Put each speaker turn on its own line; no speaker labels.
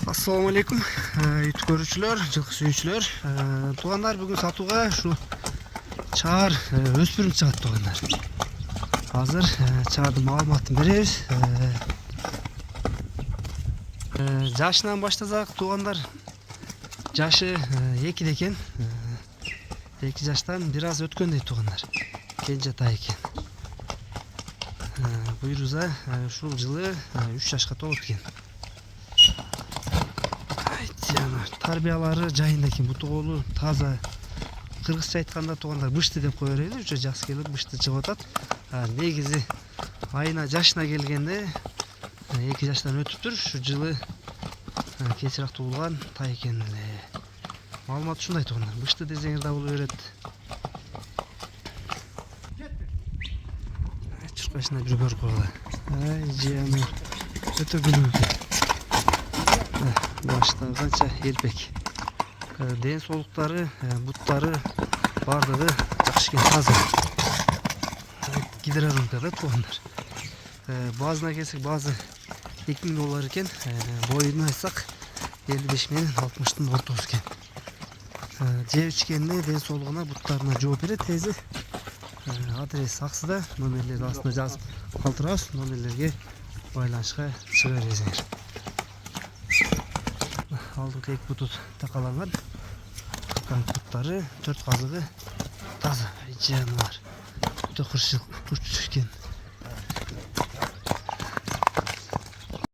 Assalamu alaikum. Ит көрүүчүлөр, жылкы сүйүүчүлөр. Туугандар, бүгүн сатууга ушу чаар өспүрүм чыгат туугандар. Азыр чаардын маалыматын беребиз. Жашынан баштасак туугандар, жашы 2 экен. 2 жаштан бир аз өткөн дейт туугандар. Кенжетай экен. Буйруза ушул жылы 3 жашка толот экен. Тарбиялары жайында экен. Буту колу таза. Кыргызча айтканда туугандар бышты деп кое берели. Ушу жас келип бышты чыгып атат. Негизи айына жашына келгенде 2 жаштан өтүптүр. Ушу жылы кечирээк туулган тай экен эле. Маалымат ушундай туугандар. Бышты десеңер да боло берет. Чуркашына бир көрүп койгула. Жыяны өтө күнү. Башта канча эрпек. Ден соолуктары, буттары бардыгы жакшы экен, таза. Гидроронкада туугандар. Баазына келсек, баазы $2000 экен. Боюн айтсак 55 менен 60-тын ортосу экен. Жеп ичкенине, ден соолугуна, буттарына жооп берет тези. Адрес аксыда, номерлерди астына жазып калтырабыз. Номерлерге байланышка чыга бересиңер. Алдыңкы 2 бутут такаланган. Буттары, 4 казыгы таза. Жаны бар. Өтө курч экен.